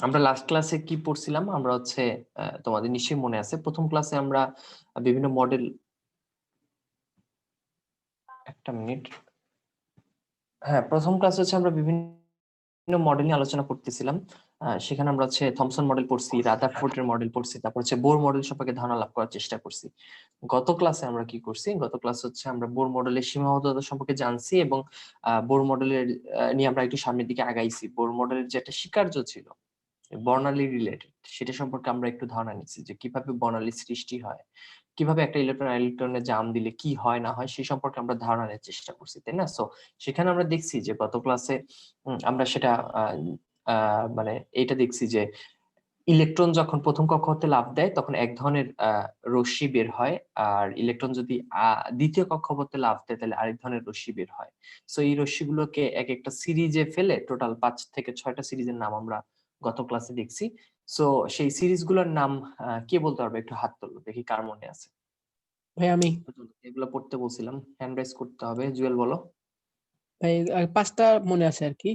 আমরা লাস্ট ক্লাসে কি পড়ছিলাম? আমরা হচ্ছে তোমাদের নিশ্চয়ই মনে আছে, প্রথম ক্লাসে আমরা বিভিন্ন মডেল, একটা মিনিট, হ্যাঁ প্রথম ক্লাসে হচ্ছে আমরা বিভিন্ন মডেল নিয়ে আলোচনা করতেছিলাম। সেখানে আমরা হচ্ছে থমসন মডেল পড়ছি, রাদারফোর্ডের মডেল পড়ছি, তারপর হচ্ছে বোর মডেল সম্পর্কে ধারণা লাভ করার চেষ্টা করছি। গত ক্লাসে আমরা কি করছি? গত ক্লাসে হচ্ছে আমরা বোর মডেলের সীমাবদ্ধতা সম্পর্কে জানছি এবং বোর মডেলের নিয়ে আমরা একটু সামনের দিকে আগাইছি। বোর মডেলের যে একটা স্বীকার্য ছিল বর্ণালী রিলেটেড, সেটা সম্পর্কে আমরা একটু ধারণা নিচ্ছি যে কিভাবে বর্ণালী সৃষ্টি হয়, কিভাবে একটা ইলেকট্রন ইলেকট্রনে জাম দিলে কি হয় না হয় সেই সম্পর্কে আমরা ধারণা নেওয়ার চেষ্টা করছি, তাই না? সো সেখানে আমরা দেখছি যে গত ক্লাসে আমরা সেটা মানে এটা দেখছি যে ইলেকট্রন যখন প্রথম কক্ষপথে লাফ দেয় তখন এক ধরনের রশ্মি বের হয়, আর ইলেকট্রন যদি দ্বিতীয় কক্ষপথে লাফ দেয় তাহলে আরেক ধরনের রশ্মি বের হয়। সো এই রশ্মিগুলোকে এক একটা সিরিজে ফেলে টোটাল 5 থেকে 6টা সিরিজের নাম আমরা গত ক্লাসে দেখছি। সো সেই সিরিজগুলোর নাম কে বলতে পারবে? একটু হাত তোলো দেখি কার মনে আছে। ভাই আমি। এগুলো পড়তে বলছিলাম, হ্যান্ড রাইজ করতে হবে। জুয়েল বলো। ভাই 5টা মনে আছে আর কি।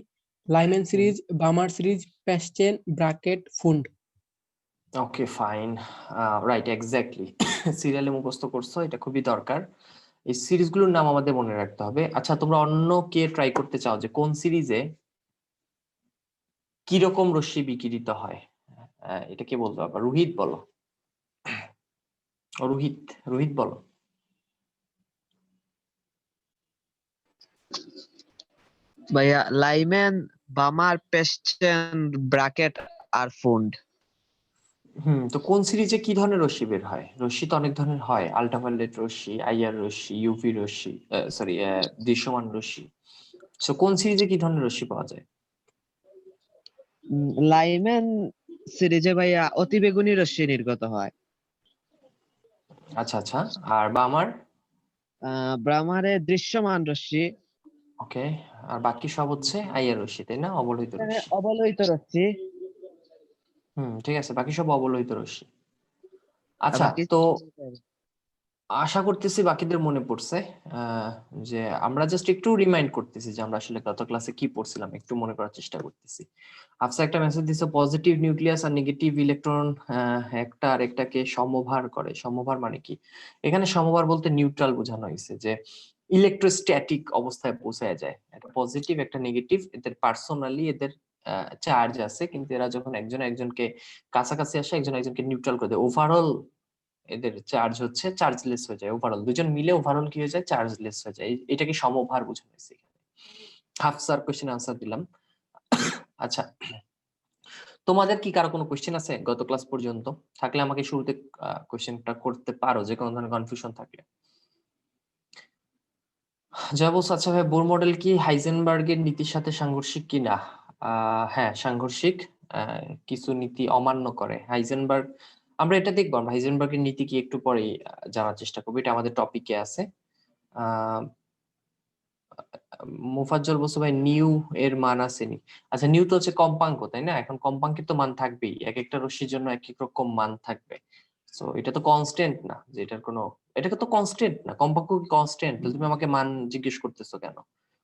Lyman series, Balmer series, Paschen, Brackett, Pfund. Okay fine, right, exactly. সিরিয়ালে মুখস্থ করছো, এটা খুবই দরকার। এই সিরিজগুলোর নাম আমাদের মনে রাখতে হবে। আচ্ছা, তোমরা অন্য কে ট্রাই করতে চাও যে কোন সিরিজে কিরকম রশ্মি বিকিরিত হয়? এটা কে বলতে পারবা? রোহিত বলো। রোহিত, রোহিত বলো। ভাইয়া লাইম্যান, বামার, পেস্টেন, ব্রাকেট আর ফুন্ড। তো কোন সিরিজে কি ধরনের রশ্মি বের হয়? রশ্মি তো অনেক ধরনের হয়, আল্ট্রাভায়োলেট রশ্মি, আইআর রশ্মি, ইউভি রশ্মি, সরি দৃশ্যমান রশ্মি। সো কোন সিরিজে কি ধরনের রশ্মি পাওয়া যায়? লাইম্যান সিরিজে ভাইয়া অতিবেগুনি রশ্মি নির্গত হয়। আচ্ছা আচ্ছা, আর বা আমার ব্রামারে দৃশ্যমান রশ্মি। ওকে, আর বাকি সব হচ্ছে আইআর রশ্মি, তাই না? অবলোহিত রশ্মি। অবলোহিত রশ্মি। ঠিক আছে, বাকি সব অবলোহিত রশ্মি। আর আচ্ছা, বাকি তো আশা করতেছি বাকিদের মনে পড়ছে। আহ, যে আমরা জাস্ট একটু রিমাইন্ড করতেছি যে আমরা আসলে গত ক্লাসে কি পড়ছিলাম, একটু মনে করার চেষ্টা করতেছি। আফসা একটা মেসেজ দিছে, পজিটিভ নিউক্লিয়াস আর নেগেটিভ ইলেকট্রন একটা আরেকটাকে সমভার করে। সমভার মানে কি? এখানে সমভার বলতে নিউট্রাল বোঝানো হয়েছে, যে ইলেকট্রোস্ট্যাটিক অবস্থায় পৌঁছায় যায়। একটা পজিটিভ একটা নেগেটিভ, এদের পার্সোনালি এদের চার্জ আছে, কিন্তু এরা যখন একজন একজনকে কাছাকাছি আসে একজন একজনকে নিউট্রাল করে দেয়, ওভারঅল এদের চার্জ হচ্ছে চার্জলেস হয়ে যায়। ওভারঅল দুজন মিলে ওভারঅল কি হয়ে যায়? চার্জলেস হয়ে যায়। এটাকে সমভার বোঝানো হয়েছে এখানে। হাফ স্যার কোশ্চেন আনসার দিলাম। আচ্ছা, তোমাদের কি কারো কোনো কোশ্চেন আছে গত ক্লাস পর্যন্ত? থাকলে আমাকে শুরুতে কোশ্চেনটা করতে পারো, যে কোনো ধরনের কনফিউশন থাকলে। যা বলছো, আচ্ছা ভাই, বোর মডেল কি হাইজেনবার্গের নীতির সাথে সাংঘর্ষিক কিনা? হ্যাঁ, সাংঘর্ষিক। কিছু নীতি অমান্য করে হাইজেনবার্গ। আমরা এটা দেখবো, আমরা হাইজেনবার্গের নীতি কি একটু পরেই জানার চেষ্টা করবো, এটা আমাদের টপিকে আছে। আহ মুফাজ্জল বলছো ভাই নিউ এর মান আসেনি। আচ্ছা, নিউ তো হচ্ছে কম্পাঙ্ক, তাই না? এখন কম্পাঙ্কের তো মান থাকবেই, এক একটা রশ্মির জন্য এক এক রকম মান থাকবে। সো এটা তো কনস্ট্যান্ট না, যে এটার কোনো, এটাকে তো কনস্ট্যান্ট না। কম্পাঙ্ক কি কনস্ট্যান্ট? তাহলে তুমি আমাকে মান জিজ্ঞেস করতেছো কেন?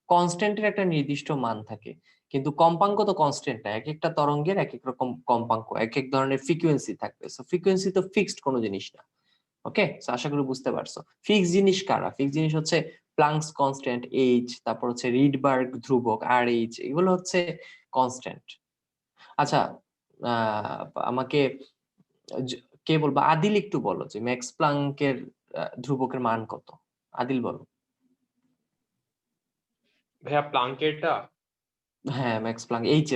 কনস্ট্যান্টের একটা নির্দিষ্ট মান থাকে, কিন্তু কম্পাঙ্ক তো কনস্ট্যান্ট না। এক একটা তরঙ্গের এক এক রকম কম্পাঙ্ক, এক এক ধরনের ফ্রিকোয়েন্সি থাকবে। সো ফ্রিকোয়েন্সি তো ফিক্সড কোনো জিনিস না। ওকে, আশা করি বুঝতে পারছো। ফিক্স জিনিস কারা? ফিক্স জিনিস হচ্ছে প্লাঙ্কস কনস্ট্যান্ট এইচ, তারপর হচ্ছে রিডবার্গ ধ্রুবক আর এইচ, এগুলো হচ্ছে কনস্ট্যান্ট। আচ্ছা, আহ, আমাকে কে বলবো? আদিল একটু বলো যে ম্যাক্স প্লাঙ্কের ধ্রুবকের মান কত? আদিল বলো। ভাইয়া প্লাঙ্কেরটা হ্যাঁ, ম্যাক্স প্লাঙ্ক এইচ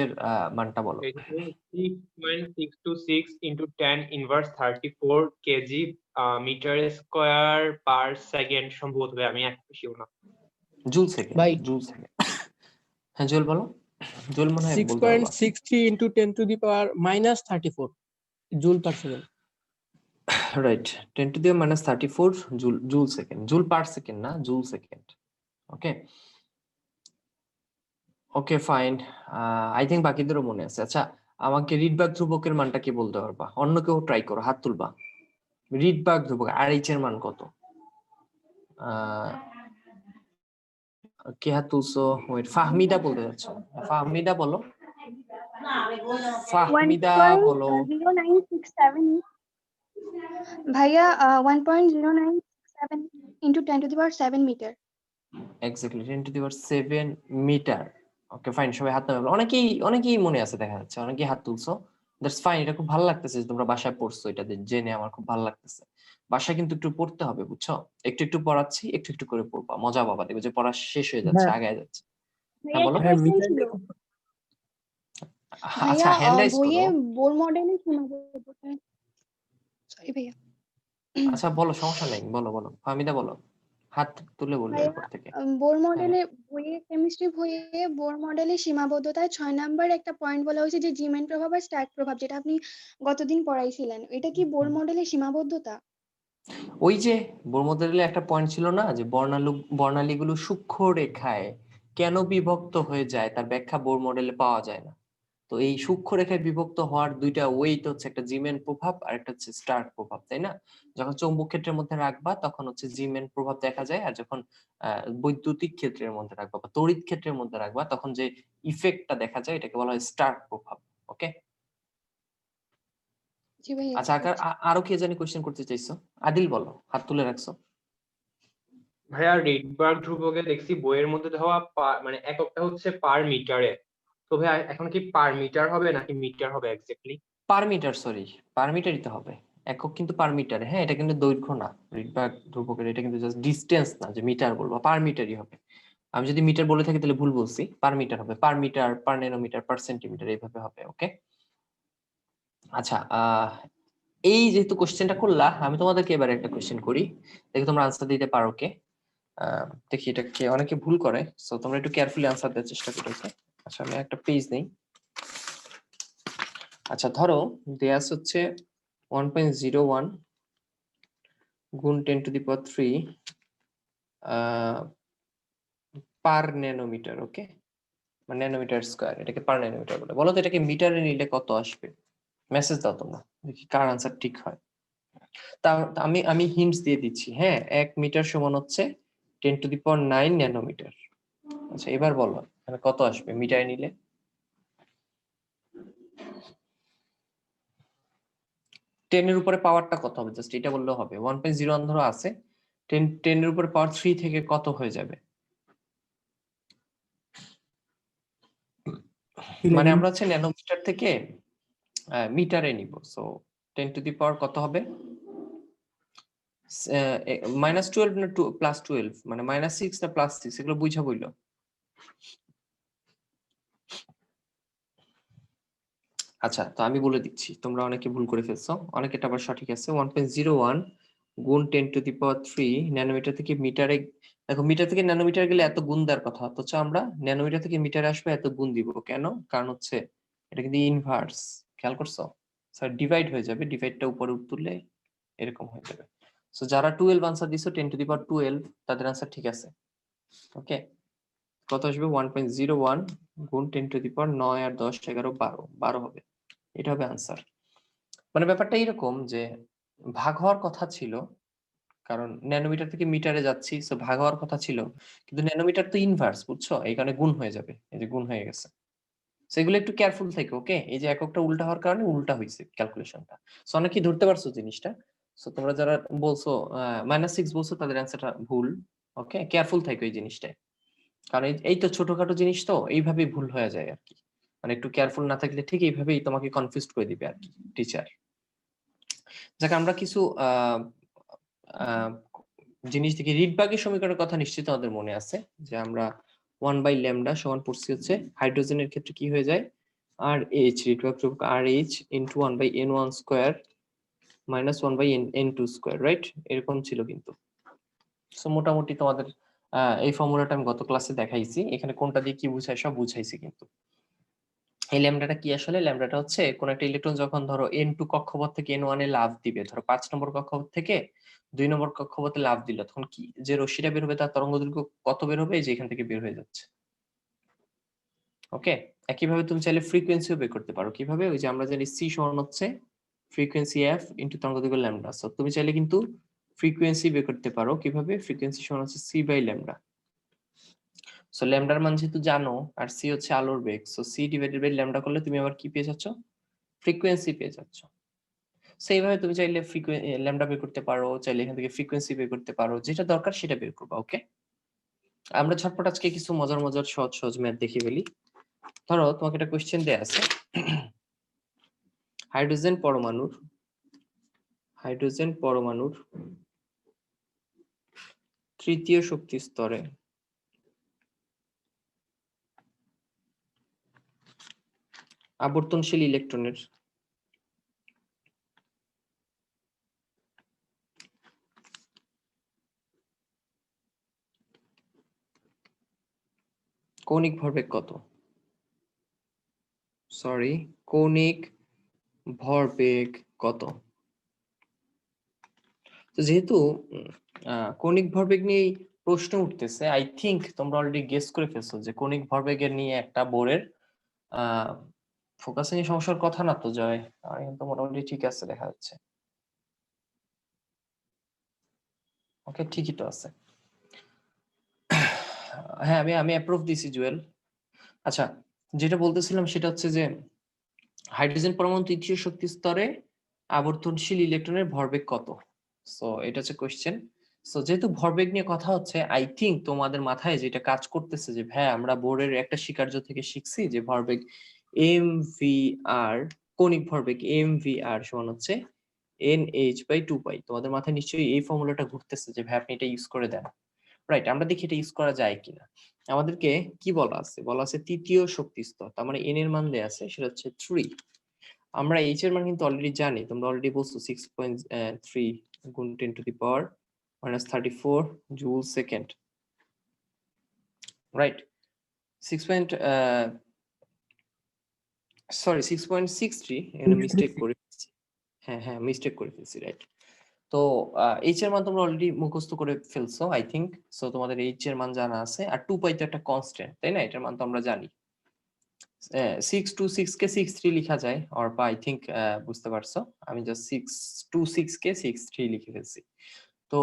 এর মানটা বলো। 6.626 into 10 inverse 34 kg metre square per second সম্ভবত। ভাই আমি একটু শিওর না। জুল সেকেন্ড, ভাই জুল সেকেন্ড। হ্যাঁ জুয়েল বলো। জুয়েল মনে হয় বলতে পারবা। 6.63 into 10 to the power minus 34 joule per second. Right, 10 to the minus 34 joule, joule second, joule per second না, joule second. Okay, okay fine. I think বাকিদেরও মনে আছে। আচ্ছা, আমাকে রিডবার্গ ধ্রুবকের মানটা কি বলতে পারবা? অন্য কেউ ট্রাই করো, হাত তুলবা। রিডবার্গ ধ্রুবক আর এইচ এর মান কত? আহ, কে হাত তুলছো? ওয়েট, ফাহমিদা বলতে যাচ্ছ? ফাহমিদা বলো। ফাহমিদা বলো। 1.0967 ভাইয়া 1.0967 into 10 to the power 7 meter. Exactly 10 to the power 7 metre. Okay fine, সবাই হাত নামাবে। অনেকেই মনে আছে দেখা যাচ্ছে, অনেকেই হাত তুলছো। দ্যাটস ফাইন, এটা খুব ভালো লাগতেছে যে তোমরা বাসায় পড়ছো, এটা জেনে আমার খুব ভালো লাগতেছে। বাসায় কিন্তু একটু পড়তে হবে, বুঝছো? একটু একটু পড়াচ্ছি, একটু একটু করে পড়বা, মজা পাবা, দেখবে যে পড়া শেষ হয়ে যাচ্ছে, হ্যাঁ। আগায় যাচ্ছে। ভাইয়া বলো। একটা হ্যাঁ, কোশ্চেন মিটার ছিল আচ্ছা, ভাইয়া, হ্যান্ড রাইজ বইয়ে করো। বোর মডেলে সীমাবদ্ধতা, সরি ভাইয়া। আচ্ছা বলো, সমস্যা নেই, বলো বলো ফাহমিদা বলো, হাত তুলে বলবে ভাইয়া এরপর থেকে। বোর হ্যাঁ মডেলে, বইয়ে কেমিস্ট্রি বইয়ে বোর মডেলে সীমাবদ্ধতায় 6 নাম্বার একটা পয়েন্ট বলা হয়েছে যে জিমেন প্রভাব আর স্ট্যাক প্রভাব, যেটা আপনি গতদিন পড়াইছিলেন। এটা কি বোর মডেলে সীমাবদ্ধতা? ওই যে বোর মডেলে একটা পয়েন্ট ছিল না, যে বর্ণালীগুলো সূক্ষ্ম রেখায় কেন বিভক্ত হয়ে যায় তার ব্যাখ্যা বোর মডেলে পাওয়া যায় না। তো এই সূক্ষ্ম রেখায় বিভক্ত হওয়ার দুইটা ওয়েট হচ্ছে, একটা জিমেন প্রভাব আর একটা হচ্ছে স্টার্ক প্রভাব, তাই না? যখন চৌম্বক ক্ষেত্রের মধ্যে রাখবা তখন হচ্ছে জিমেন প্রভাব দেখা যায়, আর যখন বৈদ্যুতিক ক্ষেত্রের মধ্যে রাখবা বা তড়িৎ ক্ষেত্রের মধ্যে রাখবা তখন যে ইফেক্টটা দেখা যায় এটাকে বলা হয় স্টার্ক প্রভাব। ওকে, জি ভাইয়া, আচ্ছা ঠিক আছে। আরো কে জানি কোশ্চেন করতে চাইছো? আদিল বলো, হাত তুলে রাখছো। ভাইয়া রিডবার্গ ধ্রুবকে দেখছি বইয়ের মধ্যে দেওয়া মানে এককটা হচ্ছে পার মিটারে। তো ভাইয়া এখন কি পার মিটার হবে নাকি মিটার হবে এক্স্যাক্টলি? পার মিটার, সরি, পার মিটারই তো হবে। একক কিন্তু পার মিটারে, হ্যাঁ এটা কিন্তু দৈর্ঘ্য না, রিডবার্গ ধ্রুবকের এটা কিন্তু জাস্ট ডিসটেন্স না, যে মিটার বলবো, পার মিটারই হবে। আমি যদি মিটার বলে থাকি তাহলে ভুল বলছি, পার মিটার হবে, পার মিটার, পার ন্যানোমিটার, পার সেন্টিমিটার, এইভাবে হবে। ওকে, আচ্ছা এই যেহেতু কোশ্চেনটা করলা, আমি তোমাদেরকে এবারে একটা কোশ্চেন করি, দেখি তোমরা আনসার দিতে পারো কে। দেখি এটা কে, অনেকে ভুল করে, সো তোমরা একটু কেয়ারফুলি আনসার দেওয়ার চেষ্টা করো। okay? আচ্ছা আমি একটা পেজ নেই। আচ্ছা ধরো দেয়া হচ্ছে 1.01 গুণ 10 to the power 3 per nanometre. ওকে, মানে ন্যানোমিটার স্কয়ার, এটাকে পার ন্যানোমিটার বলে। বলো তো এটাকে মিটারে নিলে কত আসবে? মেসেজ দাও তোমরা, দেখি কার আনসার ঠিক হয়। তা তা আমি হিন্টস দিয়ে দিচ্ছি। হ্যাঁ, 1 মিটার সমান হচ্ছে 10 টু দি পাওয়ার 9 ন্যানোমিটার। আচ্ছা এবার বলো এখানে কত আসবে মিটারে নিলে? 10 এর উপরে পাওয়ারটা কত হবে, জাস্ট এটা বললেও হবে। 1.01 ধরো আছে, 10 এর উপরে পাওয়ার 3 থেকে কত হয়ে যাবে? মানে 11। আমরা হচ্ছে ন্যানোমিটার থেকে মিটারে নিব, সো 10 টু দি পাওয়ার কত হবে? -12 না +12, মানে -6 না +6, এগুলো বুঝা বইলো। আচ্ছা তো আমি বলে দিচ্ছি, তোমরা অনেকে ভুল করে ফেলছো, অনেকেটা আবার সঠিক আছে। 1.01 গুণ 10 টু দি পাওয়ার 3 ন্যানোমিটার থেকে মিটারে, দেখো মিটার থেকে ন্যানোমিটার গেলে এত গুণ দেওয়ার কথা, অথচ আমরা ন্যানোমিটার থেকে মিটারে আসবে এত গুণ দিব কেন? কারণ হচ্ছে এটা কিন্তু ইনভার্স, খেয়াল করছো? স্যার ডিভাইড হয়ে যাবে, ডিভাইডটা উপরে তুললে এরকম হয়ে যাবে। সো যারা 12 আনসার দিছো 10 টু দি পাওয়ার 12, তাদের আনসার ঠিক আছে। ওকে, কত আসবে? 1.01 গুণ 10 টু দি পাওয়ার 9 আর 10 11 12 হবে, এটা হবে আনসার। মানে ব্যাপারটা এরকম যে ভাগ হওয়ার কথা ছিল, কারণ ন্যানোমিটার থেকে মিটারে যাচ্ছি, সো ভাগ হওয়ার কথা ছিল, কিন্তু ন্যানোমিটার তো ইনভার্স, বুঝছো? এই কারণে গুণ হয়ে যাবে, এই যে গুণ হয়ে গেছে। সেগুলো একটু কেয়ারফুল থেকে, ওকে? এই যে এককটা উল্টা হওয়ার কারণে উল্টা হয়েছে ক্যালকুলেশনটা। সো অনেকেই ধরতে পারছো জিনিসটা। সো তোমরা যারা বলছো -6 বলছো তাদের অ্যান্সারটা ভুল। ওকে, কেয়ারফুল থাকো এই জিনিসটায়, কারণ এই তো ছোটখাটো জিনিস তো এইভাবেই ভুল হয়ে যায় আর কি। মানে একটু কেয়ারফুল না থাকলে ঠিক এইভাবেই তোমাকে কনফিউজ করে দিবে আর কি টিচার। যাকে আমরা কিছু জিনিস দেখি, রিডবার্গের সমীকরণের কথা নিশ্চিত আমাদের মনে আছে, যে আমরা 1/λ সমান পড়ছি হচ্ছে হাইড্রোজেনের ক্ষেত্রে কি হয়ে যায়, আর এইচ, রিডবার্গ ধ্রুবক R H into 1/n1 square minus 1/n2 square, right? এরকম ছিল কিন্তু। সো মোটামুটি তোমাদের এই ফর্মুলাটা আমি গত ক্লাসে দেখাইছি, এখানে কোনটা দিয়ে কি বুঝায় সব বুঝাইছি কিন্তু। এই ল্যামডাটা কি আসলে? ল্যামডাটা হচ্ছে কোন একটা ইলেকট্রন যখন ধরো n2 কক্ষপথ থেকে n1 এ লাফ দিবে, ধরো 5 নম্বর কক্ষপথ থেকে 2 নম্বর কক্ষপথে লাফ দিল, তখন কি যে রশ্মিটা বের হবে তার তরঙ্গদৈর্ঘ্য কত বের হবে, এই যে এখান থেকে বের হয়ে যাচ্ছে। ওকে, একইভাবে তুমি চাইলে ফ্রিকোয়েন্সিও বের করতে পারো। কিভাবে? ওই যে আমরা জানি c সমান হচ্ছে ফ্রিকোয়েন্সি f ইনটু তরঙ্গদৈর্ঘ্য ল্যামডা। সো তুমি চাইলে কিন্তু ফ্রিকোয়েন্সি বের করতে পারো। কিভাবে? ফ্রিকোয়েন্সি সমান হচ্ছে c/λ। সো ল্যামডার মান যেহেতু জানো আর সি হচ্ছে আলোর বেগ, so C divided by lambda করলে তুমি আবার কি পেয়ে যাচ্ছ, ফ্রিকোয়েন্সি পেয়ে যাচ্ছ। সো এইভাবে তুমি চাইলে ল্যামডা বের করতে পারো, চাইলে এখান থেকে ফ্রিকোয়েন্সি বের করতে পারো, যেটা দরকার সেটা বের করবা। ওকে, আমরা ঝটপট আজকে কিছু মজার মজার সহজ সহজ ম্যাথ দেখে ফেলি। ধরো তোমাকে একটা কোশ্চেন দেয়া আছে, হাইড্রোজেন পরমাণুর তৃতীয় শক্তি স্তরে আবর্তনশীল ইলেকট্রনের কৌণিক ভরবেগ কত? কৌণিক ভরবেগ কত? তো যেহেতু কৌণিক ভরবেগ নিয়ে প্রশ্ন উঠতেছে, আই থিংক তোমরা অলরেডি গেস করে ফেলছো যে কৌণিক ভরবেগের নিয়ে একটা বোর্ডের ফোকাসিং সমস্যার কথা না তো জয়? আর কিন্তু মোটামুটি ঠিক আছে দেখা যাচ্ছে। ওকে, ঠিকই তো আছে। হ্যাঁ, আমি অ্যাপ্রুভ দিছি জুয়েল। আচ্ছা, যেটা বলতেছিলাম সেটা হচ্ছে যে হাইড্রোজেন পরমাণু তৃতীয় শক্তি স্তরে আবর্তনশীল ইলেকট্রনের ভরবেগ কত? সো এটা হচ্ছে কোশ্চেন। সো যেহেতু ভরবেগ নিয়ে কথা হচ্ছে, আই থিংক তোমাদের মাথায় যেটা কাজ করতেছে যে ভাই আমরা বোর্ডের একটা স্বীকার্য থেকে শিখছি যে ভরবেগ mvr, কৌণিক ভরবেগ mvr সমান হচ্ছে nh/2π। তোমাদের মাথায় নিশ্চয়ই এই ফর্মুলাটা ঘুরতেছে যে ভাই আপনি এটা ইউজ করে দেন। রাইট, আমরা দেখি এটা ইউজ করা যায় কিনা। আমাদেরকে কি বলা আছে? বলা আছে তৃতীয় শক্তি স্তর, তার মানে n এর মান দেয়া আছে সেটা হচ্ছে 3। আমরা h এর মান কিন্তু অলরেডি জানি, তোমরা অলরেডি বলছো 6.3 গুণ 10⁻34 জুল সেকেন্ড। রাইট, 6.63, এখানে মিস্টেক করে ফেলছি। হ্যাঁ মিস্টেক করে ফেলছি, রাইট। তো h এর মান তোমরা অলরেডি মুখস্থ করে ফেলছো আই থিংক। সো তোমাদের h এর মান জানা আছে, আর 2π তো একটা কনস্ট্যান্ট, তাই না? এটার মান তো আমরা জানি। 626 কে 63 লিখা যায়, অর আই থিংক বুঝতে পারছো। আমি জাস্ট 626 কে 63 লিখে ফেলছি। তো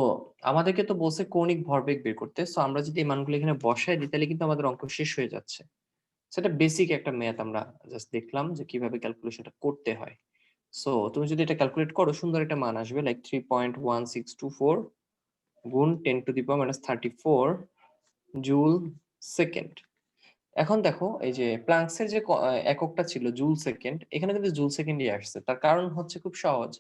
আমাদেরকে তো বলছে কৌণিক ভরবেগ বের করতে, সো আমরা যদি এই মানগুলো এখানে বসাই দিই তাহলে কিন্তু আমাদের অঙ্ক শেষ হয়ে যাচ্ছে। সেটা বেসিক একটা ম্যাথ, আমরা জাস্ট দেখলাম যে কিভাবে ক্যালকুলেশনটা করতে হয়। সো তুমি যদি এটা ক্যালকুলেট করো সুন্দর একটা মান আসবে, লাইক 3.1624 গুণ 10⁻34 জুল সেকেন্ড। এখন দেখো এই যে প্লাঙ্কসের যে এককটা ছিল জুল সেকেন্ড, এখানে কিন্তু জুল সেকেন্ডই আসছে। তার কারণ হচ্ছে খুব সহজ,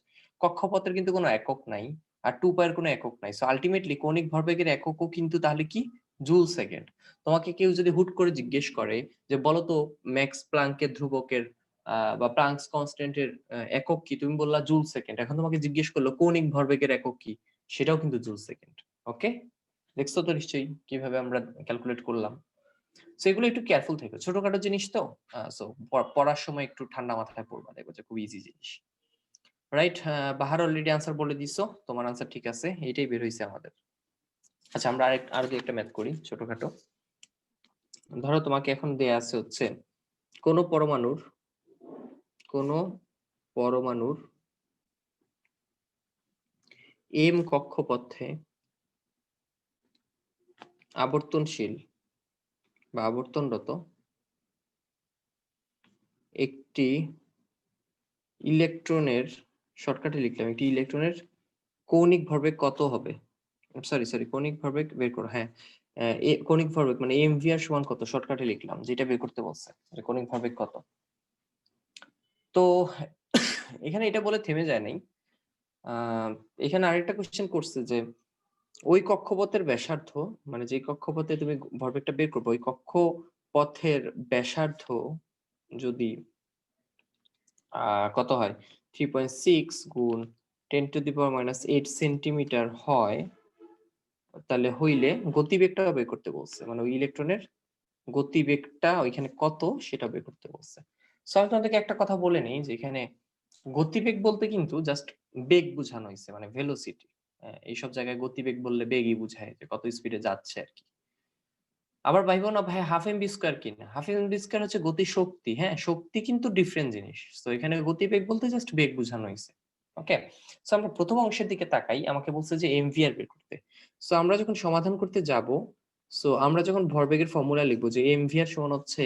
কক্ষপথের কিন্তু কোনো একক নাই আর 2π এর কোনো একক নাই। সো আলটিমেটলি কৌণিক ভরবেগের এককও কিন্তু তাহলে কি জুল সেকেন্ড। তোমাকে কেউ যদি হুট করে জিজ্ঞেস করে যে বলো তো ম্যাক্স প্লাঙ্কের ধ্রুবকের বা প্লাঙ্কস কনস্ট্যান্টের একক কি, তুমি বললা জুল সেকেন্ড। এখন তোমাকে জিজ্ঞেস করলো কৌণিক ভরবেগের একক কি, সেটাও কিন্তু জুল সেকেন্ড। ওকে, দেখছো তো নিশ্চয়ই কিভাবে আমরা ক্যালকুলেট করলাম। সো এগুলো একটু কেয়ারফুল থেকো, ছোটখাটো জিনিস তো। সো পড়ার সময় একটু ঠান্ডা মাথায় পড়বা, দেখো যে খুব ইজি জিনিস। রাইট, বাহার অলরেডি আনসার বলে দিছো, তোমার আনসার ঠিক আছে, এইটাই বের হইছে আমাদের। আচ্ছা, আমরা আরো একটা ম্যাথ করি ছোটখাটো। ধরো তোমাকে এখন দেয়া আছে হচ্ছে কোন পরমাণুর এম কক্ষপথে আবর্তনশীল বা আবর্তনরত একটি ইলেকট্রনের, শর্টকাটে লিখলাম, একটি ইলেকট্রনের কৌণিক ভরবেগ কত হবে? সরি কৌণিক ভরবেগ বের করো। হ্যাঁ, কৌণিক ভরবেগ মানে mvr সমান কত, শর্টকাটে লিখলাম, যেটা বের করতে বলছে যে কৌণিক ভরবেগ কত। তো এখানে এটা বলে থেমে যায় নাই, এখানে আরেকটা কোশ্চেন করছে যে ওই কক্ষপথের ব্যাসার্ধ, মানে যে কক্ষপথে তুমি ভরবেগটা বের করবে, ওই কক্ষপথের ব্যাসার্ধ যদি কত হয় 3.6 গুণ 10⁻⁸ সেন্টিমিটার হয়, তাহলে হইলে গতিবেগটা বের করতে বলছে, মানে ওই ইলেকট্রনের গতিবেগটা ওইখানে কত সেটা বের করতে বলছে। সো আমি তোমাদেরকে একটা কথা বলে নেই যে এখানে গতিবেগ বলতে কিন্তু জাস্ট বেগ বোঝানো হয়েছে, মানে ভেলোসিটি। এইসব জায়গায় গতিবেগ বললে বেগই বুঝায়, যে কত স্পিডে যাচ্ছে আর কি। আবার ভাইবো না ভাই হাফ এম বি স্কোয়ার কি না, হাফ এম বি স্কোয়ার হচ্ছে গতি শক্তি। হ্যাঁ, শক্তি কিন্তু ডিফারেন্ট জিনিস। তো এখানে গতিবেগ বলতে জাস্ট বেগ বোঝানো হয়েছে। ওকে, সো আমরা প্রথম অংশের দিকে তাকাই, আমাকে বলছে যে এমভিআর বের করতে। সো আমরা যখন সমাধান করতে যাব সো আমরা যখন ভরবেগের ফর্মুলা লিখবো যে mvr সমান হচ্ছে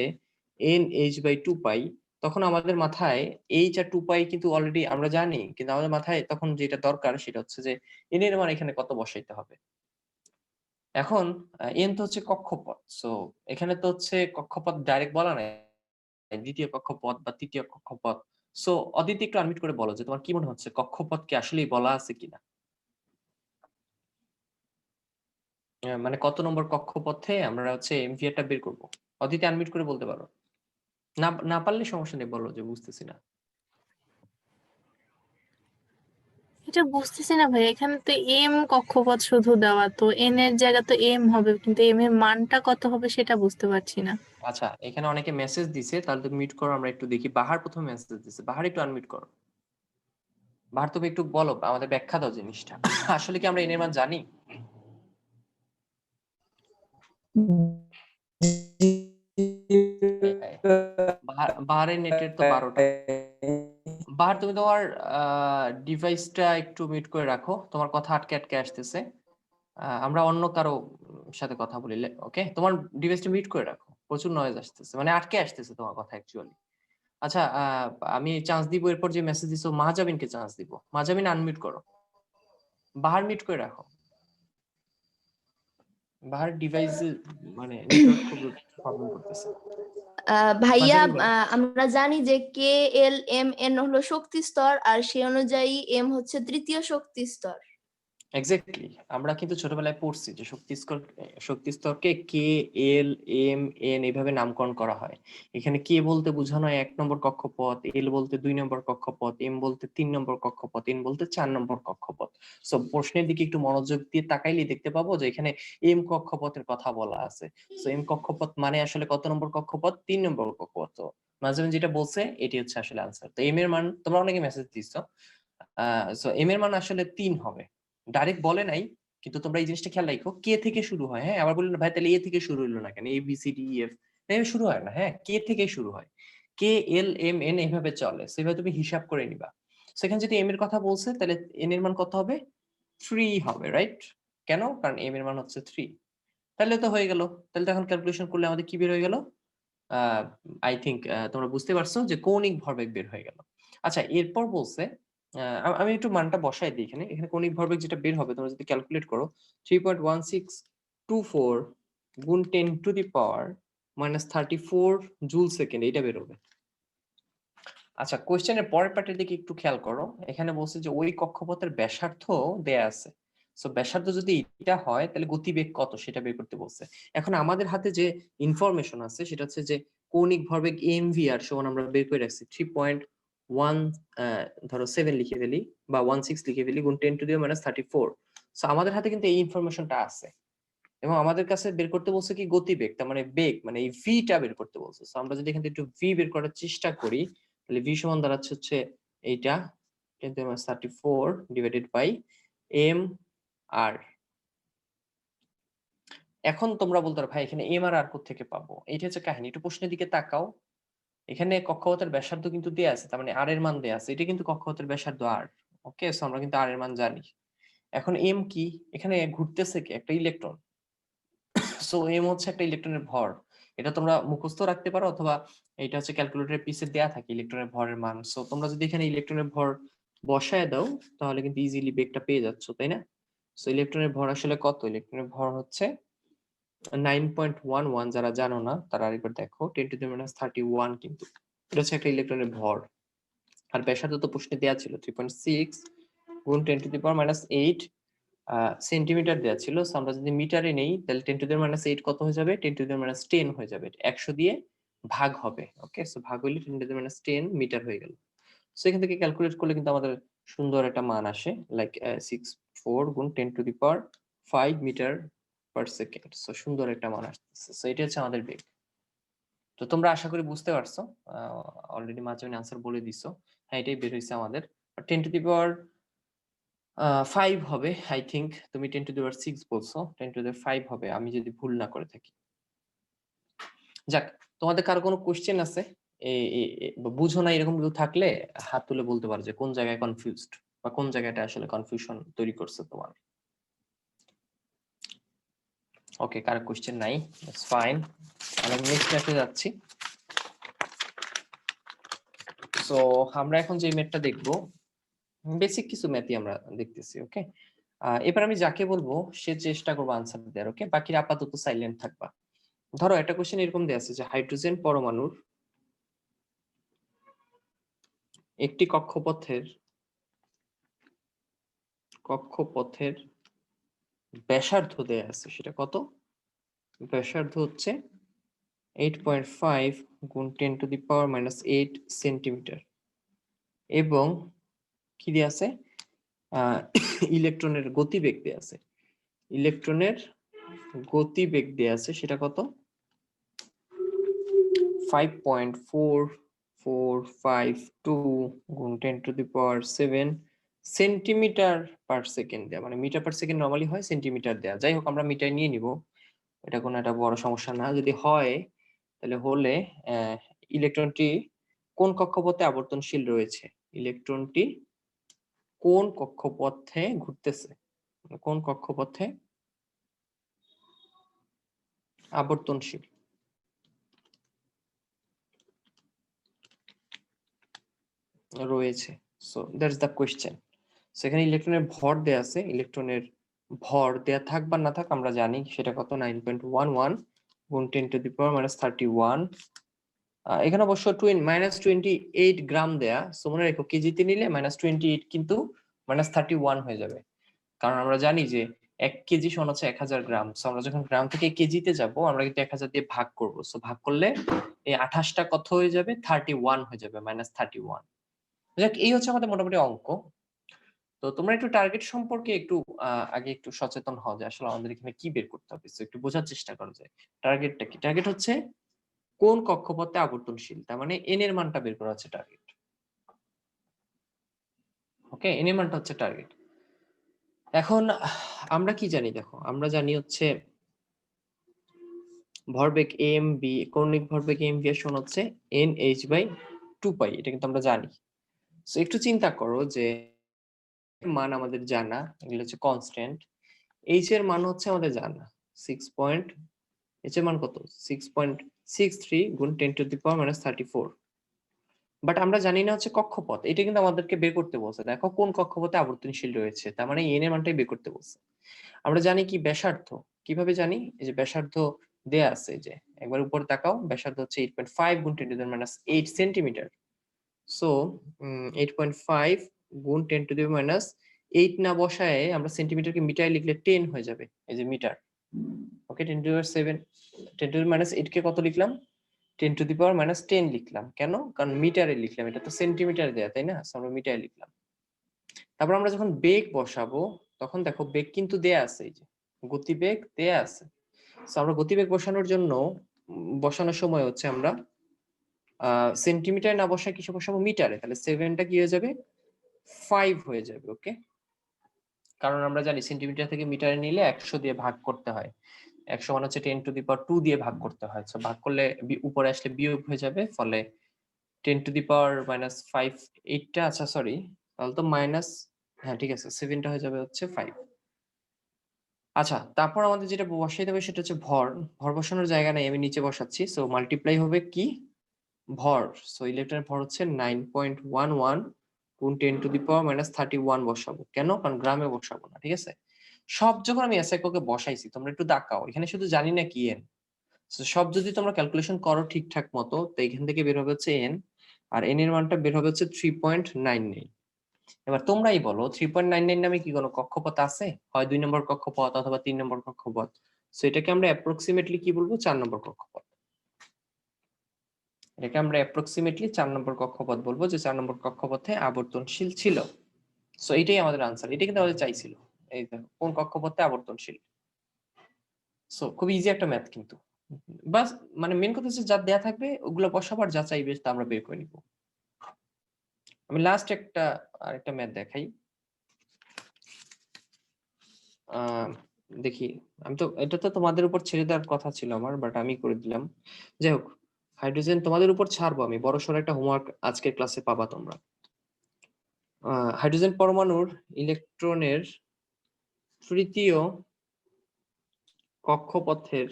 nh/2 পাই, তখন আমাদের মাথায় h আর 2 পাই কিন্তু অলরেডি আমরা জানি, কিন্তু আমাদের মাথায় তখন যেটা দরকার সেটা হচ্ছে যে n এর মান এখানে কত বসাইতে হবে। এখন n তো হচ্ছে কক্ষপথ, সো এখানে তো হচ্ছে কক্ষপথ ডাইরেক্ট বলা নাই, দ্বিতীয় কক্ষপথ বা তৃতীয় কক্ষপথ। সো অদিতি একটু আনমিউট করে বলো যে তোমার কি মনে হচ্ছে কক্ষপথ কি আসলেই বলা আছে কিনা, মানে কত নম্বর কক্ষপথে আমরা হচ্ছে mvr টা বের করব। অদিতি আনমিউট করে বলতে পারো, না না পারলে সমস্যা নেই, বলো যে বুঝতেছি না। এটা বুঝতেছি না ভাই, এখানে তো এম কক্ষপথ শুধু দেওয়া, তো এন এর জায়গা তো এম হবে, কিন্তু এম এর মানটা কত হবে সেটা বুঝতে পারছি না। আচ্ছা, এখানে অনেকে মেসেজ দিছে, তাহলে তো মিউট করো, আমরা একটু দেখি। বাহার প্রথম মেসেজ দিছে, বাহার একটু আনমিউট করো। বাহার তুমি একটু বলো, আমাদের ব্যাখ্যা দাও জিনিসটা। আসলে কি আমরা এন এর মান জানি? বাহারের নেটের তো 12টা। বাহার তুমি তোমার ডিভাইসটা একটু মিউট করে রাখো, তোমার কথা আটকে আটকে আসতেছে। আমরা অন্য কারো সাথে কথা বলি, ওকে? তোমার ডিভাইসটা মিউট করে রাখো, প্রচুর নয়েজ আসতেছে, মানে আটকে আসতেছে তোমার কথা অ্যাকচুয়ালি। আচ্ছা, আমি চান্স দিব, এরপর যে মেসেজ দিছো মাহজাবিনকে চান্স দিব। মাহজাবিন আনমিউট করো, বাহার মিউট করে রাখো। বাহার ডিভাইসে মানে নেটওয়ার্ক খুব প্রবলেম করতেছে। ভাইয়া, মাহজাবিন বলো। আমরা জানি যে কে এল এম এন হলো শক্তি স্তর, আর সেই অনুযায়ী এম হচ্ছে তৃতীয় শক্তি স্তর। এক্স্যাক্টলি, আমরা কিন্তু ছোটবেলায় পড়ছি যে শক্তি স্তরকে কে এল এম এন এইভাবে নামকরণ করা হয়। এখানে কে বলতে বোঝানো হয় 1 নম্বর কক্ষপথ, এল বলতে 2 নম্বর কক্ষপথ, এম বলতে 3 নম্বর কক্ষপথ, এন বলতে 4 নম্বর কক্ষপথ। সো প্রশ্নের দিকে একটু মনোযোগ দিয়ে তাকাইলে দেখতে পাবো যে এখানে এম কক্ষপথের কথা বলা আছে। সো এম কক্ষপথ মানে আসলে কত নম্বর কক্ষপথ? 3 নম্বর কক্ষপথ। মাঝে যেটা বলছে এটি হচ্ছে আসলে আনসার। তো এম এর মান তোমরা অনেকে মেসেজ দিছো, সো এম এর মান আসলে 3 হবে। ডাইরেক্ট বলে নাই, কিন্তু তোমরা এই জিনিসটা খেয়াল রাখো, কে থেকে শুরু হয়। হ্যাঁ, আবার বললেন ভাই তাহলে এ থেকে শুরু হলো না কেন? A B C D E F এভাবে শুরু হয় না। হ্যাঁ, কে থেকে শুরু হয়, কে এল এম এন এইভাবে চলে, সেভাবে তুমি হিসাব করে নিবা। সেখানে যদি এম এর কথা বলছে তাহলে এন এর মান কত হবে? 3 হবে, রাইট? কেন? কারণ এম এর মান হচ্ছে 3। তাহলে তো হয়ে গেল। তাহলে তো এখন ক্যালকুলেশন করলে আমাদের কি বের হয়ে গেল? আই থিংক তোমরা বুঝতে পারছো যে কৌণিক ভরবেগ বের হয়ে গেল। আচ্ছা, এরপর বলছে, আমি একটু মানটা বসাই দিই এখানে। এখানে কৌণিক ভরবেগ যেটা বের হবে তোমরা যদি ক্যালকুলেট করো 3.1624 গুণ 10 to the power -34 joule second, এটা বের হবে। আচ্ছা, কোশ্চেনের পরের পার্টের দিকে একটু খেয়াল করো। এখানে বলছে যে ওই কক্ষপথের ব্যাসার্ধ দেয়া আছে। সো ব্যাসার্ধ যদি এটা হয় তাহলে গতিবেগ কত সেটা বের করতে বলছে। এখন আমাদের হাতে যে ইনফরমেশন আছে সেটা হচ্ছে যে কৌণিক ভরবেগ mvr সমান আমরা বের করে রাখছি 3.1 ধরো 7 লিখে ফেলি বা 16 লিখে ফেলি গুণ 10 টু দি পাওয়ার -34। সো আমাদের হাতে কিন্তু এই ইনফরমেশনটা আছে, এবং আমাদের কাছে বের করতে বলছে কি গতিবেগ, তার মানে বেগ, মানে এই ভিটা বের করতে বলছে। সো আমরা যদি এখান থেকে একটু ভি বের করার চেষ্টা করি তাহলে ভি সমান দাঁড়াচ্ছে হচ্ছে এইটা 10⁻34 ডিভাইডেড বাই এম আর। এখন তোমরা বলতে পারো ভাই এখানে এম আর কোত্থেকে পাবো? এইটা হচ্ছে কাহিনী, একটু প্রশ্নের দিকে তাকাও। এখানে কক্ষপথের ব্যাসার্ধ কিন্তু দেয়া আছে, তার মানে আর এর মান দেয়া আছে, এটা কিন্তু কক্ষপথের ব্যাসার্ধ আর। ওকে, সো আমরা কিন্তু আর এর মান জানি। এখন এম কি? এখানে ঘুরতেছে কি? একটা ইলেকট্রন। সো এম হচ্ছে একটা ইলেকট্রনের ভর। এটা তোমরা মুখস্থ রাখতে পারো, অথবা এটা হচ্ছে ক্যালকুলেটরের পিছে দেয়া থাকে ইলেকট্রনের ভরের মান। সো তোমরা যদি এখানে ইলেকট্রনের ভর বসায় দাও তাহলে কিন্তু ইজিলি বেগটা পেয়ে যাচ্ছ, তাই না? সো ইলেকট্রনের ভর আসলে কত? ইলেকট্রনের ভর হচ্ছে 9.11। যারা জানো না তারা আরেকবার দেখো, 10 টু দি মাইনাস 31 কিন্তু এটা হচ্ছে একটা ইলেকট্রনের ভর। আর ব্যাসার্ধ তো প্রশ্নে দেয়া ছিল 3.6 গুণ 10 টু দি পাওয়ার -8 সেন্টিমিটার দেওয়া ছিল। সো আমরা যদি মিটারে নেই তাহলে 10 টু দি মাইনাস 8 কত হয়ে যাবে? 10 টু দি মাইনাস 10 হয়ে যাবে। 100 দিয়ে ভাগ হবে। ওকে, সো ভাগ হইলে 10 টু দি মাইনাস 10 মিটার হয়ে গেল। সো এখান থেকে ক্যালকুলেট করলে কিন্তু আমাদের সুন্দর একটা মান আসে, লাইক 64 গুণ 10 to the power 5 metre per second. So সুন্দর একটা মান আসছে। সো এটা হচ্ছে আমাদের বেগ। তো তোমরা আশা করি বুঝতে পারছো, অলরেডি মাঝখানে আনসার বলে দিছো। হ্যাঁ, এটাই বের হয়েছে আমাদের। 10 টু দি পাওয়ার 5 হবে আই থিংক। তুমি 10 টু দি পাওয়ার 6 বলছো, 10 টু দি 5 হবে আমি যদি ভুল না করে থাকি। যাক, তোমাদের কারো কোনো কোশ্চেন আছে বুঝো না এরকম কিছু থাকলে হাত তুলে বলতে পারো যে কোন জায়গায় কনফিউজড বা কোন জায়গাটা আসলে কনফিউশন তৈরি করছে তোমার। ওকে, কার কোশ্চেন নাই, দ্যাটস ফাইন। আমরা নেক্সট ম্যাথে যাচ্ছি। সো আমরা এখন যে ম্যাথটা দেখব, বেসিক কিছু ম্যাথই আমরা দেখতেছি। ওকে, এবার আমি যাকে বলবো সে চেষ্টা করবো আনসার দেওয়ার। ওকে, বাকিরা আপাতত সাইলেন্ট থাকবা। ধরো একটা কোশ্চেন এরকম দেয়া আছে যে হাইড্রোজেন পরমাণুর একটি কক্ষপথের ব্যাসার্ধ দেয়া আছে, সেটা কত? ব্যাসার্ধ হচ্ছে 8.5 গুণ 10⁻⁻8 সেন্টিমিটার, এবং কি দেয়া আছে? ইলেকট্রনের গতিবেগ দেয়া আছে। ইলেকট্রনের গতিবেগ দেয়া আছে, সেটা কত? 5.4452 গুণ 10⁻7 সেন্টিমিটার পার সেকেন্ড দেয়া, মানে মিটার পার সেকেন্ড নরমালি হয়, সেন্টিমিটার দেয়া। যাই হোক, আমরা মিটার নিয়ে নিব, এটা কোনো একটা বড় সমস্যা না। যদি হয় তাহলে হলে ইলেকট্রনটি কোন কক্ষপথে আবর্তনশীল রয়েছে? ইলেকট্রনটি কোন কক্ষপথে ঘুরতেছে, কোন কক্ষপথে আবর্তনশীল রয়েছে। So that's the question. সেখানে ইলেকট্রনের ভর দেয়া আছে, ইলেকট্রনের ভর দেয়া থাক বা না থাক আমরা জানি সেটা কত, 9.11 গুণ 10⁻31। এখানে অবশ্য -28 গ্রাম দেয়া। সো মনে রেখো কেজিতে নিলে -28 কিন্তু -31 হয়ে যাবে, কারণ আমরা জানি যে 1 কেজি সমান হচ্ছে 1000 গ্রাম। সো আমরা যখন গ্রাম থেকে কেজিতে যাব আমরা কিন্তু 1000 দিয়ে ভাগ করব। সো ভাগ করলে এই 28টা কত হয়ে যাবে? 31 হয়ে যাবে, -31। যাক, এই হচ্ছে আমাদের মোটামুটি অঙ্ক। তো তোমরা একটু টার্গেট সম্পর্কে একটু আগে একটু সচেতন হও যে আসলে আমাদের এখানে কি বের করতে হবে। সো একটু বোঝার চেষ্টা করো যে টার্গেটটা কি। টার্গেট হচ্ছে কোন কক্ষপথে আবর্তনশীল, তার মানে এন এর মানটা বের করা হচ্ছে টার্গেট। ওকে, এন এর মানটা হচ্ছে টার্গেট। এখন আমরা কি জানি? দেখো, আমরা জানি হচ্ছে ভরবেগ এম বি, কৌণিক ভরবেগ এম বি এর সমান হচ্ছে NH/2π। এটা কিন্তু আমরা জানি। সো একটু চিন্তা করো যে মান আমাদের জানা, এগুলো হচ্ছে কনস্ট্যান্ট। এইচ এর মান হচ্ছে আমাদের জানা 6. এইচ এর মান কত? 6.63 গুণ 10⁻34। বাট আমরা জানি না হচ্ছে কক্ষপথ। এটা কিন্তু আমাদেরকে বের করতে বলছে। দেখো কোন কক্ষপথে আবর্তনশীল রয়েছে, তার মানে এন এর মানটাই বের করতে বলছে। আমরা জানি কি ব্যাসার্ধ, কিভাবে জানি? এই যে ব্যাসার্ধ দেয়া আছে, যে একবার উপরে তাকাও, ব্যাসার্ধ হচ্ছে 8.5 গুণ 10⁻8 সেন্টিমিটার। সো 8.5 গুণ 10⁻8 না বসায় আমরা সেন্টিমিটারকে মিটারে লিখলে 10 হয়ে যাবে, এই যে মিটার। ওকে, 10⁻7 10⁻8 কে কত লিখলাম? 10⁻10 লিখলাম। কেন? কারণ মিটারে লিখলাম, এটা তো সেন্টিমিটার দেয়া, তাই না? সো আমরা মিটারে লিখলাম। তারপর আমরা যখন বেগ বসাবো তখন দেখো বেগ কিন্তু দেয়া আছে, এই যে গতিবেগ দেয়া আছে। সো আমরা গতিবেগ বসানোর জন্য বসানোর সময় হচ্ছে আমরা সেন্টিমিটারে না বসায় কিসে বসাবো? মিটারে। তাহলে 7টা কি হয়ে যাবে? 5 হয়ে যাবে। ওকে, কারণ আমরা জানি সেন্টিমিটার থেকে মিটারে নিলে 100 দিয়ে ভাগ করতে হয়। 100 মানে হচ্ছে 10⁻2 দিয়ে ভাগ করতে হয়। সো ভাগ করলে উপরে আসলে বিয়োগ হয়ে যাবে, ফলে 10⁻5 8টা, আচ্ছা সরি, তাহলে তো মাইনাস, হ্যাঁ ঠিক আছে, 7টা হয়ে যাবে হচ্ছে 5। আচ্ছা, তারপর আমাদের যেটা বসাইতে হবে সেটা হচ্ছে ভর। ভর বসানোর জায়গা নাই, আমি নিচে বসাচ্ছি। সো মাল্টিপ্লাই হবে কি? ভর। সো ইলেকট্রনের ভর হচ্ছে 9.11 গুণ 10⁻31 বসাবো। কেন? কারণ গ্রামে বসাবো না, ঠিক আছে? সব যখন আমি এসআই এককে বসাইছি, তোমরা একটু তাকাও, এখানে শুধু জানি না কি এন। সো সব যদি তোমরা ক্যালকুলেশন করো ঠিকঠাক মতো, তো এখান থেকে বের হবে হচ্ছে এন, আর এন এর মানটা বের হবে হচ্ছে 3.99। এবার তোমরাই বলো 3.99 নামে কি কোনো কক্ষপথ আছে? হয় 2 নম্বর কক্ষপথ অথবা 3 নম্বর কক্ষপথ। সো এটাকে আমরা অ্যাপ্রক্সিমেটলি কি বলবো? 4 নম্বর কক্ষপথ। এটাকে আমরা অ্যাপ্রক্সিমেটলি 4 নম্বর কক্ষপথ বলবো, যে 4 নম্বর কক্ষপথে আবর্তনশীল ছিল। সো এটাই আমাদের আনসার। এটা কিন্তু আমাদের চাইছিল। এই দেখো কোন কক্ষপথে আবর্তনশীল। সো খুব ইজি একটা ম্যাথ কিন্তু। বাস মানে মেন কথা হচ্ছে যা দেয়া থাকবে ওগুলো বসাবার যা চাইবে তা আমরা বের করে নিব। আমি লাস্ট আরেকটা ম্যাথ দেখাই। দেখি, আমি তো এটা তো তোমাদের উপর ছেড়ে দেওয়ার কথা ছিল আমার, বাট আমি করে দিলাম। যাই হোক, হাইড্রোজেন তোমাদের উপর ছাড়বো আমি, বড়সড় একটা হোমওয়ার্ক আজকের ক্লাসে পাবা তোমরা। হাইড্রোজেন পরমাণুর ইলেকট্রনের তৃতীয় কক্ষপথের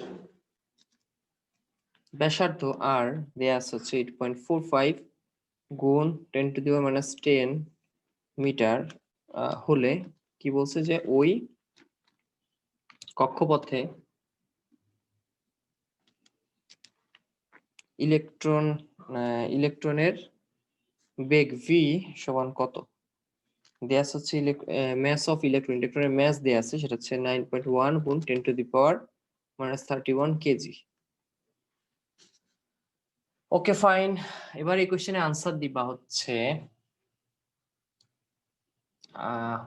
ব্যাসার্ধ আর দেয়া আছে হচ্ছে 8.45 গুণ 10⁻10 মিটার হলে কি বলছে যে ওই কক্ষপথে ইলেকট্রনের বেগ ভি সমান কত দেয়া আছে হচ্ছে মাস অফ ইলেকট্রনের মাস দেয়া আছে সেটা হচ্ছে 9.1 গুণ 10⁻31 কেজি। ওকে ফাইন, এবার এই কোশ্চেনে আনসার দিবা হচ্ছে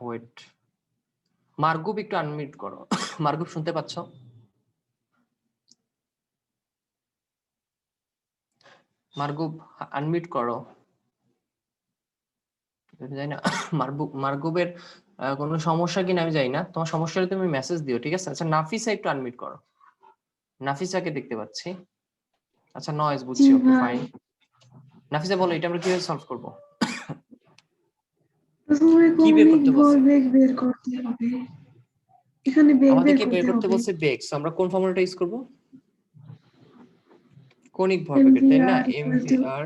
ওয়েট, মার্গুব একটু আনমিউট করো। মার্গুব শুনতে পাচ্ছ? মার্গুব আনমিউট করো। জানি না মার্গুবের কোনো সমস্যা কিনা আমি জানি না, তোমার সমস্যা হলে তুমি মেসেজ দিও, ঠিক আছে? আচ্ছা নাফিসা একটু আনমিউট করো, নাফিসাকে দেখতে পাচ্ছি। আচ্ছা নয়েজ বুঝছি, ওকে ফাইন। নাফিসা বলো এটা আমরা কিভাবে সলভ করব? কি বের করতে বলছে? বেগ বের করতে হবে। এখানে বেগ আমাদেরকে বের বের করতে করতে হবে। বলছে বেগ, সো আমরা কোন ফর্মুলাটা ইউজ করব? কৌণিক ভরবেগের, তাই না? mvr।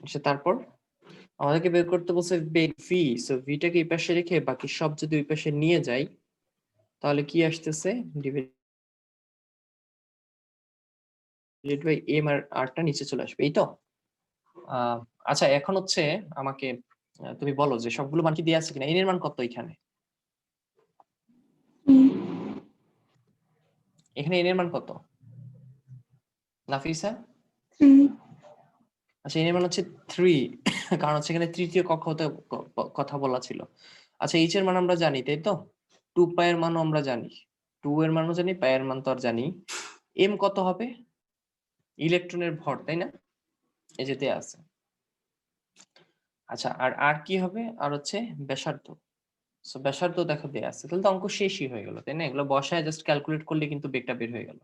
আচ্ছা তারপর আমাদেরকে বের করতে বলছে বেগ v, সো ভিটাকে এই পাশে রেখে বাকি সব যদি ওই পাশে নিয়ে যাই তাহলে কি আসতেছে? ডিভাইডেড বাই m আর r টা নিচে চলে আসবে, এই তো। আচ্ছা এখন হচ্ছে আমাকে তুমি বলো যে সবগুলো মান কি দেয়া আছে কিনা, n এর মান কত এখানে? এখানে n এর মান কত নাফিসা? 3। আচ্ছা n এর মান হচ্ছে 3, কারণ হচ্ছে এখানে তৃতীয় কক্ষপথে কথা বলা ছিল। আচ্ছা h এর মান আমরা জানি, তাই তো? 2 পাই এর মানও আমরা জানি, 2 এর মানও জানি, পাই এর মান তো আর জানি। m কত হবে? ইলেকট্রনের ভর, তাই না? এই যেতে আছে। আচ্ছা আর r কি হবে? আর হচ্ছে ব্যাসার্ধ, সো ব্যাসার্ধ দেখো দেয়া আছে, তাহলে তো অঙ্ক শেষই হয়ে গেল, তাই না? এগুলো বসায় জাস্ট ক্যালকুলেট করলে কিন্তু বেগটা বের হয়ে গেল।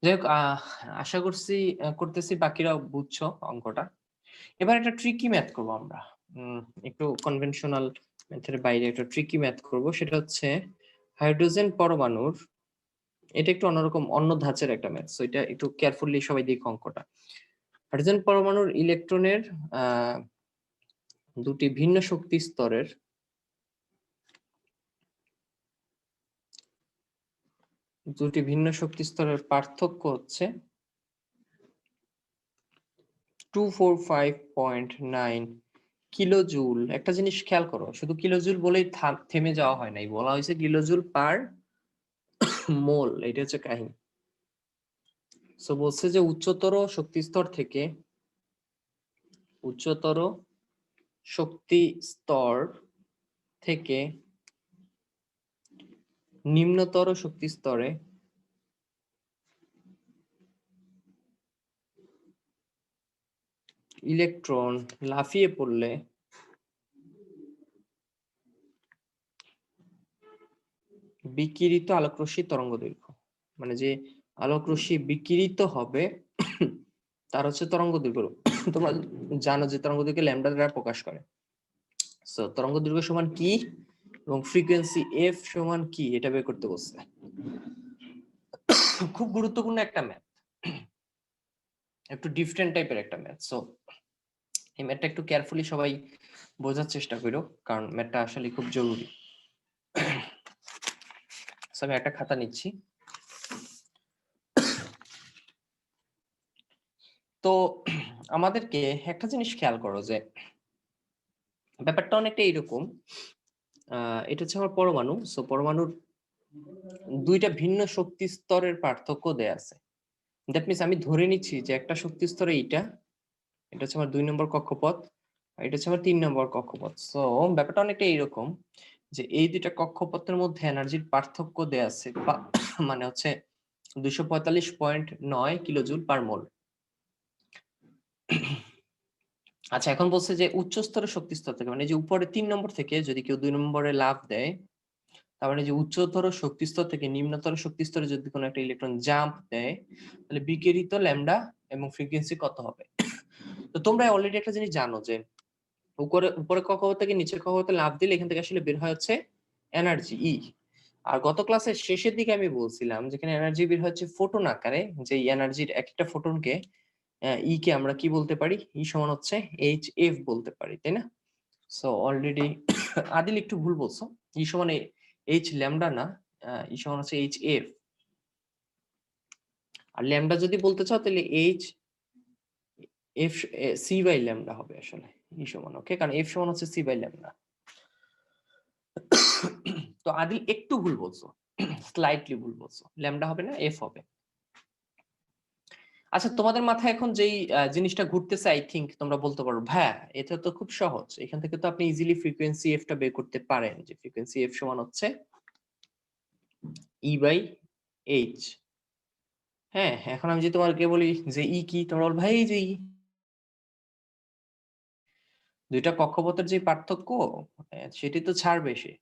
যাই হোক আশা করতেছি বাকিরাও বুঝছো অঙ্কটা। এবার একটা ট্রিকি ম্যাথ করবো আমরা, একটু কনভেনশনাল ম্যাথের বাইরে একটা ট্রিকি ম্যাথ করব। সেটা হচ্ছে হাইড্রোজেন পরমাণুর, এটা একটু অন্যরকম, অন্য ধাঁচের একটা ম্যাথ, সো এটা একটু কেয়ারফুলি সবাই দেখো অঙ্কটা। হাইড্রোজেন পরমাণুর ইলেকট্রনের দুটি ভিন্ন শক্তি স্তরের পার্থক্য হচ্ছে 245.9 কিলোজুল। একটা জিনিস খেয়াল করো, শুধু কিলোজুল বলেই থেমে যাওয়া হয় নাই, বলা হয়েছে কিলোজুল পার মোল, এটা হচ্ছে কাহিনী। সো বলছে যে উচ্চতর শক্তি স্তর থেকে নিম্নতর শক্তি স্তরে ইলেকট্রন লাফিয়ে পড়লে বিকিরিত আলোকরশ্মি তরঙ্গদৈর্ঘ্য, মানে যে আলোকরশ্মি বিকিরিত হবে তার হচ্ছে তরঙ্গদৈর্ঘ্য। তোমরা জানো যে তরঙ্গদৈর্ঘ্য ল্যামডা দ্বারা প্রকাশ করে। সো তরঙ্গদৈর্ঘ্য সমান কি এবং ফ্রিকোয়েন্সি এফ সমান কি, এটা বের করতে বলছে। খুব গুরুত্বপূর্ণ একটা ম্যাথ, একটু ডিফারেন্ট টাইপের একটা ম্যাথ। সো এই ম্যাথটা একটু কেয়ারফুলি সবাই বোঝার চেষ্টা করো, কারণ ম্যাথটা আসলে খুব জরুরি। সো আমি একটা খাতা নিচ্ছি। তো আমাদেরকে একটা জিনিস খেয়াল করো যে ব্যাপারটা অনেকটা এইরকম, এটা হচ্ছে আমার পরমাণু। সো পরমাণুর দুইটা ভিন্ন শক্তি স্তরের পার্থক্য দেয়া আছে। দ্যাট মিনস আমি ধরে নিচ্ছি যে একটা শক্তি স্তরে এটা হচ্ছে আমার 2 নম্বর কক্ষপথ, আর এটা হচ্ছে আমার 3 নম্বর কক্ষপথ। সো ব্যাপারটা অনেকটা এইরকম যে এই দুইটা কক্ষপথের মধ্যে এনার্জির পার্থক্য দেয়া আছে, মানে হচ্ছে 245.9 কিলোজুল পার মোল। আচ্ছা এখন বলছে যে উচ্চ স্তরের শক্তি স্তর থেকে, মানে যে উপরে 3 নম্বর থেকে যদি কেউ 2 নম্বরে লাফ দেয়, তার মানে যে উচ্চতর শক্তি স্তর থেকে নিম্নতর শক্তি স্তরে যদি কোনো একটা ইলেকট্রন জাম্প দেয়, তাহলে বিকিরিত ল্যামডা এবং ফ্রিকোয়েন্সি কত হবে? তো তোমরা অলরেডি একটা জিনিস জানো যে উপরে কক্ষপথ থেকে নিচের কক্ষপথে লাফ দিলে এখান থেকে আসলে বের হয় হচ্ছে এনার্জি ই, আর গত ক্লাসের শেষের দিকে আমি বলছিলাম যেখানে এনার্জি বের হচ্ছে ফোটন আকারে, যে এনার্জির এক একটা ফোটনকে ই কে আমরা কি বলতে পারি, ই সমান হচ্ছে HF বলতে পারি, তাই না? সো অলরেডি আদিল একটু ভুল বলছো, ই সমান H ল্যামডা না, ই সমান হচ্ছে HF। আর ল্যামডা যদি বলতে চাও তাহলে HF C বাই ল্যামডা হবে আসলে ই সমান, ওকে, কারণ F সমান হচ্ছে C বাই ল্যামডা। তো আদিল একটু ভুল বলছো, স্লাইটলি ভুল বলছো, ল্যামডা হবে না, F হবে। আচ্ছা, তোমাদের মাথায় এখন যেই জিনিসটা ঘুরতেছে, আই থিংক তোমরা বলতে পারো ভাইয়া এটা তো খুব সহজ, এখান থেকে তো আপনি ইজিলি ফ্রিকোয়েন্সি এফ টা বের করতে পারেন, যে ফ্রিকোয়েন্সি এফ সমান হচ্ছে ই বাই এইচ। হ্যাঁ, এখন আমি যদি তোমাকে বলি যে ই কি, তোমরা বল ভাই এই যে ই, দুইটা কক্ষপথের যে পার্থক্য সেটি তো ছাড়বে সে।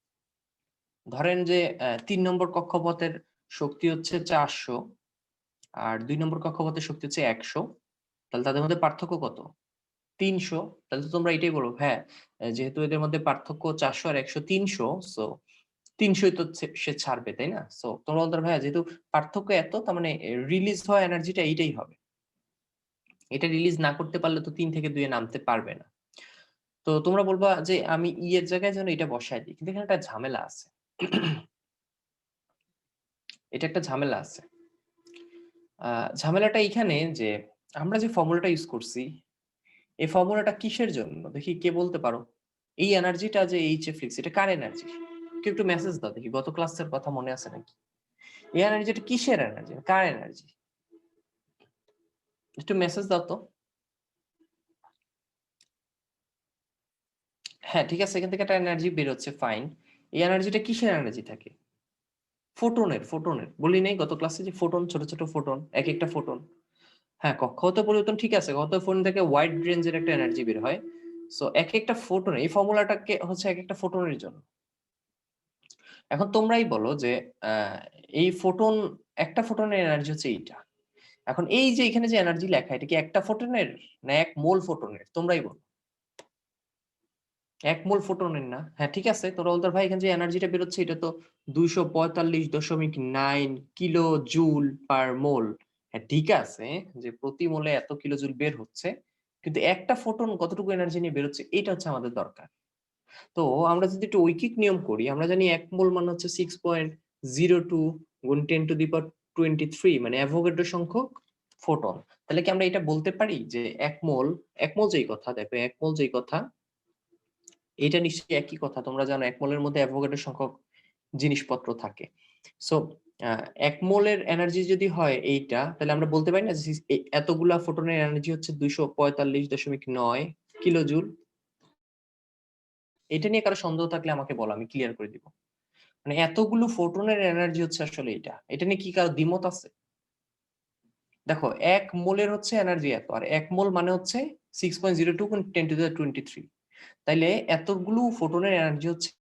ধরেন যে 3 নম্বর কক্ষপথের শক্তি হচ্ছে 400 আর 2 নম্বর কক্ষপথের শক্তি হচ্ছে 100, তাহলে তাদের মধ্যে পার্থক্য কত? 300। তাহলে তো তোমরা এটাই বলো হ্যাঁ, যেহেতু এদের মধ্যে পার্থক্য 400 আর 100 300, সো 300ই তো সে ছাড়বে, তাই না? সো তোমরা বলতে ভাইয়া যেহেতু পার্থক্য এত, তার মানে রিলিজ হওয়া এনার্জিটা এইটাই হবে, এটা রিলিজ না করতে পারলে তো 3 থেকে 2 এ নামতে পারবে না। তো তোমরা বলবা যে আমি ই এর জায়গায় যেন এটা বসায় দিই, কিন্তু এখানে একটা ঝামেলা আছে। এটা একটা ঝামেলা আছে। ঝামেলাটা এখানে যে আমরা যে ফর্মুলাটা ইউজ করছি, এই ফর্মুলাটা কিসের জন্য দেখি, কে বলতে পারো? এই এনার্জিটা যে এইচএফ লিখছি, এটা কার এনার্জি? কেউ একটু মেসেজ দাও দেখি, গত ক্লাসের কথা মনে আছে নাকি? এই এনার্জিটা কিসের এনার্জি, কার এনার্জি? একটু মেসেজ দাও তো। হ্যাঁ ঠিক আছে, এখান থেকে একটা এনার্জি বের হচ্ছে, ফাইন। এই এনার্জিটা কিসের এনার্জি থাকে? ফোটনের, ফোটনের বলি নাই গত ক্লাসে যে ফোটন, ছোট ছোট ফোটন, এক একটা ফোটন। হ্যাঁ, কক্ষগত পরিবর্তন ঠিক আছে, কক্ষগত ফোটন থেকে ওয়াইড রেঞ্জের একটা এনার্জি বের হয়। সো এক একটা ফোটন, এই ফর্মুলাটাকে হচ্ছে এক একটা ফোটনের জন্য। এখন তোমরাই বলো যে এই ফোটন, একটা ফোটনের এনার্জি হচ্ছে এইটা। এখন এই যে এখানে যে এনার্জি লেখা, এটা কি একটা ফোটনের না এক মোল ফোটনের? তোমরাই বলো। এক মোল ফোটনের না? হ্যাঁ ঠিক আছে, তোরা বলতে ভাই এখানে যে এনার্জিটা বেরোচ্ছে এটা তো 245.9 কিলো জুল পার মোল। হ্যাঁ ঠিক আছে যে প্রতি মোলে এত কিলো জুল বের হচ্ছে, কিন্তু একটা ফোটন কতটুকু এনার্জি নিয়ে বেরোচ্ছে এটা হচ্ছে আমাদের দরকার। তো আমরা যদি একটু ঐকিক নিয়ম করি, আমরা জানি এক মোল মানে হচ্ছে 6.02 গুণ 10⁻23, মানে অ্যাভোগাড্রো সংখ্যক ফোটন। তাহলে কি আমরা এটা বলতে পারি যে এক মোল যেই কথা, দেখো এক মোল যেই কথা, এটা নিশ্চয়ই একই কথা, তোমরা জানো এক মোলের মধ্যে অ্যাভোগাড্রো সংখ্যক জিনিসপত্র থাকে। সো এক মোলের এনার্জি যদি হয় এইটা, তাহলে আমরা বলতে পারি না যে এতগুলা ফোটনের এনার্জি হচ্ছে 245.9 কিলো জুল। এটা নিয়ে কারো সন্দেহ থাকলে আমাকে বলো, আমি ক্লিয়ার করে দিব। মানে এতগুলো ফোটনের এনার্জি হচ্ছে আসলে এটা নিয়ে কি কারো দ্বিমত আছে? দেখো এক মোলের হচ্ছে এনার্জি এত, আর এক মোল মানে হচ্ছে 6.02 গুণ 10⁻23, তাইলে এতগুলো ফোটনের এনার্জি হচ্ছে